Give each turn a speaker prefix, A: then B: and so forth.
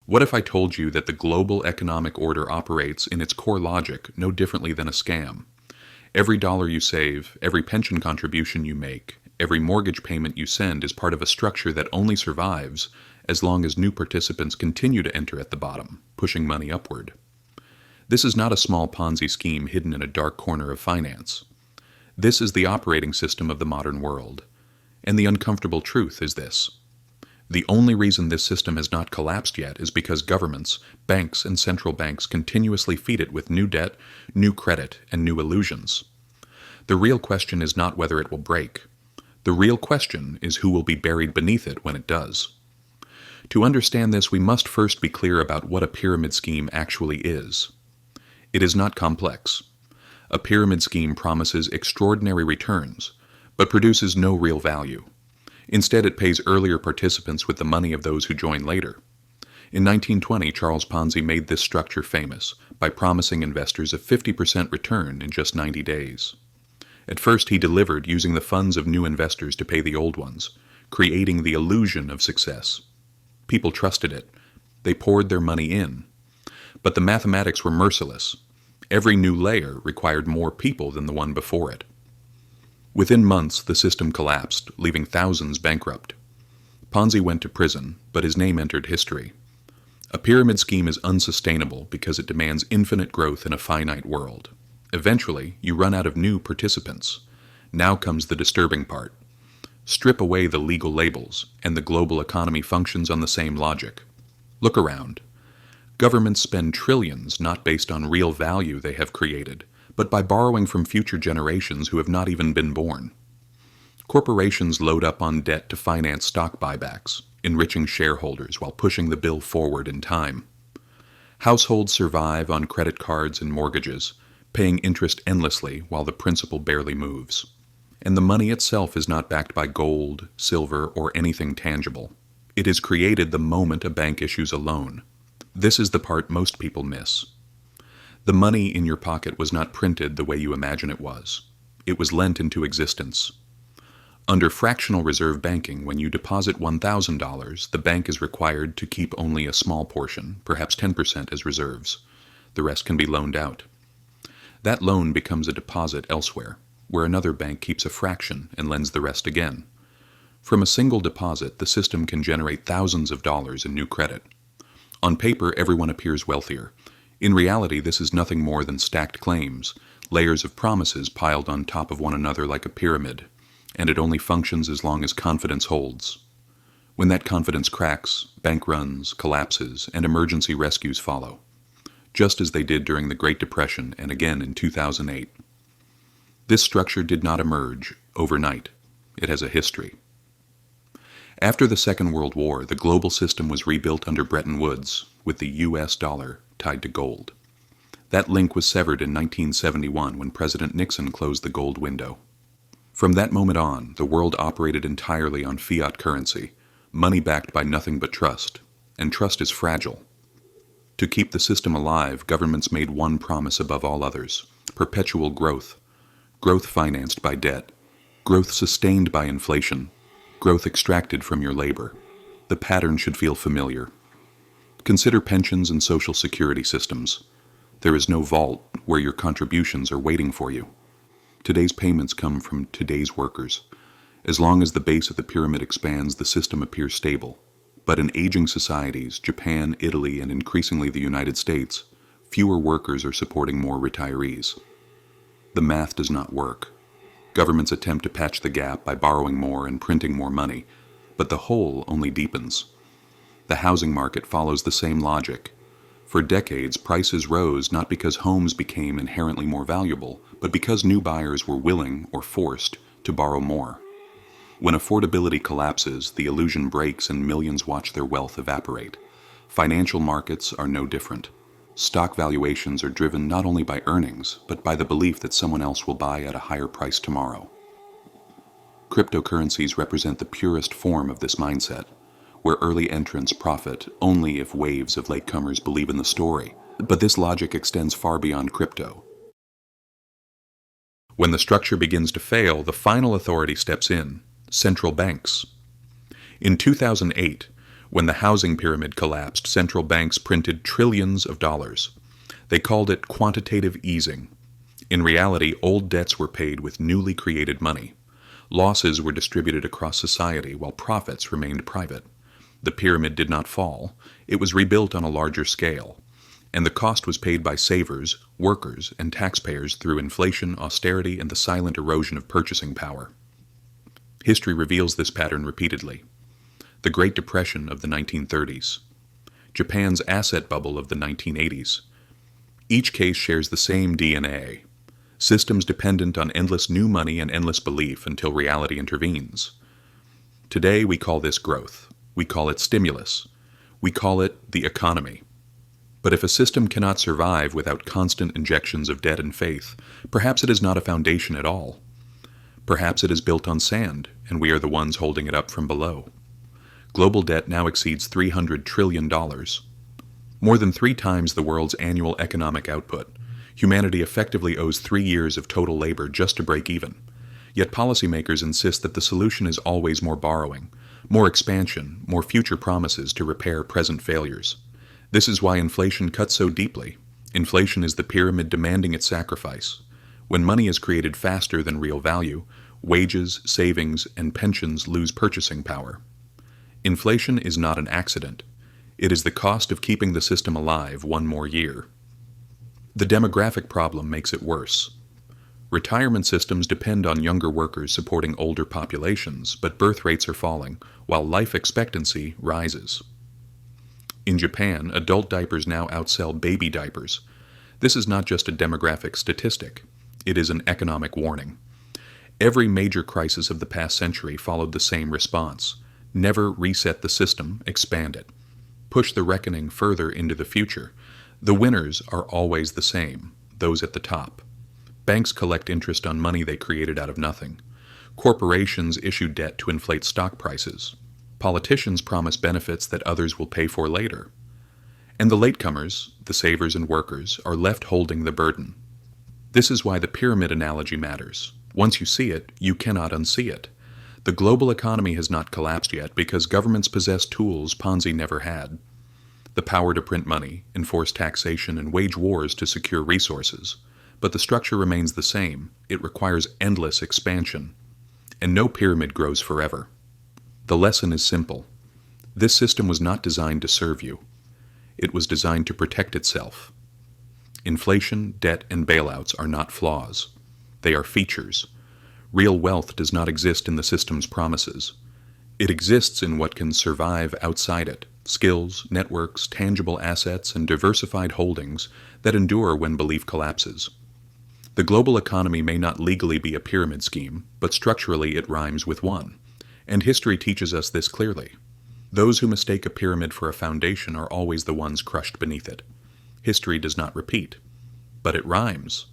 A: What if I told you that the global economic order operates in its core logic no differently than a scam? Every dollar you save, every pension contribution you make, every mortgage payment you send is part of a structure that only survives as long as new participants continue to enter at the bottom, pushing money upward. This is not a small Ponzi scheme hidden in a dark corner of finance. This is the operating system of the modern world. And the uncomfortable truth is this: the only reason this system has not collapsed yet is because governments, banks, and central banks continuously feed it with new debt, new credit, and new illusions. The real question is not whether it will break. The real question is who will be buried beneath it when it does. To understand this, we must first be clear about what a pyramid scheme actually is. It is not complex. A pyramid scheme promises extraordinary returns, but produces no real value. Instead, it pays earlier participants with the money of those who join later. In 1920, Charles Ponzi made this structure famous by promising investors a 50% return in just 90 days. At first, he delivered using the funds of new investors to pay the old ones, creating the illusion of success. People trusted it. They poured their money in. But the mathematics were merciless. Every new layer required more people than the one before it. Within months, the system collapsed, leaving thousands bankrupt. Ponzi went to prison, but his name entered history. A pyramid scheme is unsustainable because it demands infinite growth in a finite world. Eventually, you run out of new participants. Now comes the disturbing part. Strip away the legal labels, and the global economy functions on the same logic. Look around. Governments spend trillions not based on real value they have created, but by borrowing from future generations who have not even been born. Corporations load up on debt to finance stock buybacks, enriching shareholders while pushing the bill forward in time. Households survive on credit cards and mortgages, paying interest endlessly while the principal barely moves. And the money itself is not backed by gold, silver, or anything tangible. It is created the moment a bank issues a loan. This is the part most people miss. The money in your pocket was not printed the way you imagine it was. It was lent into existence. Under fractional reserve banking, when you deposit $1,000, the bank is required to keep only a small portion, perhaps 10% as reserves. The rest can be loaned out. That loan becomes a deposit elsewhere, where another bank keeps a fraction and lends the rest again. From a single deposit, the system can generate thousands of dollars in new credit. On paper, everyone appears wealthier. In reality, this is nothing more than stacked claims, layers of promises piled on top of one another like a pyramid, and it only functions as long as confidence holds. When that confidence cracks, bank runs, collapses, and emergency rescues follow, just as they did during the Great Depression and again in 2008. This structure did not emerge overnight. It has a history. After the Second World War, the global system was rebuilt under Bretton Woods, with the U.S. dollar tied to gold. That link was severed in 1971 when President Nixon closed the gold window. From that moment on, the world operated entirely on fiat currency, money backed by nothing but trust, and trust is fragile. To keep the system alive, governments made one promise above all others: perpetual growth. Growth financed by debt. Growth sustained by inflation. Growth extracted from your labor. The pattern should feel familiar. Consider pensions and social security systems. There is no vault where your contributions are waiting for you. Today's payments come from today's workers. As long as the base of the pyramid expands, the system appears stable. But in aging societies, Japan, Italy, and increasingly the United States, fewer workers are supporting more retirees. The math does not work. Governments attempt to patch the gap by borrowing more and printing more money, but the hole only deepens. The housing market follows the same logic. For decades, prices rose not because homes became inherently more valuable, but because new buyers were willing, or forced, to borrow more. When affordability collapses, the illusion breaks and millions watch their wealth evaporate. Financial markets are no different. Stock valuations are driven not only by earnings, but by the belief that someone else will buy at a higher price tomorrow. Cryptocurrencies represent the purest form of this mindset, where early entrants profit only if waves of latecomers believe in the story. But this logic extends far beyond crypto. When the structure begins to fail, the final authority steps in: central banks. In 2008, When the housing pyramid collapsed, central banks printed trillions of dollars. They called it quantitative easing. In reality, old debts were paid with newly created money. Losses were distributed across society while profits remained private. The pyramid did not fall. It was rebuilt on a larger scale. And the cost was paid by savers, workers, and taxpayers through inflation, austerity, and the silent erosion of purchasing power. History reveals this pattern repeatedly. The Great Depression of the 1930s. Japan's asset bubble of the 1980s. Each case shares the same DNA. Systems dependent on endless new money and endless belief until reality intervenes. Today we call this growth. We call it stimulus. We call it the economy. But if a system cannot survive without constant injections of debt and faith, perhaps it is not a foundation at all. Perhaps it is built on sand, and we are the ones holding it up from below. Global debt now exceeds $300 trillion. More than 3 times the world's annual economic output. Humanity effectively owes 3 years of total labor just to break even. Yet policymakers insist that the solution is always more borrowing, more expansion, more future promises to repair present failures. This is why inflation cuts so deeply. Inflation is the pyramid demanding its sacrifice. When money is created faster than real value, wages, savings, and pensions lose purchasing power. Inflation is not an accident. It is the cost of keeping the system alive one more year. The demographic problem makes it worse. Retirement systems depend on younger workers supporting older populations, but birth rates are falling, while life expectancy rises. In Japan, adult diapers now outsell baby diapers. This is not just a demographic statistic. It is an economic warning. Every major crisis of the past century followed the same response. Never reset the system, expand it. Push the reckoning further into the future. The winners are always the same, those at the top. Banks collect interest on money they created out of nothing. Corporations issue debt to inflate stock prices. Politicians promise benefits that others will pay for later. And the latecomers, the savers and workers, are left holding the burden. This is why the pyramid analogy matters. Once you see it, you cannot unsee it. The global economy has not collapsed yet because governments possess tools Ponzi never had. The power to print money, enforce taxation, and wage wars to secure resources. But the structure remains the same. It requires endless expansion. And no pyramid grows forever. The lesson is simple. This system was not designed to serve you. It was designed to protect itself. Inflation, debt, and bailouts are not flaws. They are features. Real wealth does not exist in the system's promises. It exists in what can survive outside it: skills, networks, tangible assets, and diversified holdings that endure when belief collapses. The global economy may not legally be a pyramid scheme, but structurally it rhymes with one. And history teaches us this clearly. Those who mistake a pyramid for a foundation are always the ones crushed beneath it. History does not repeat, but it rhymes.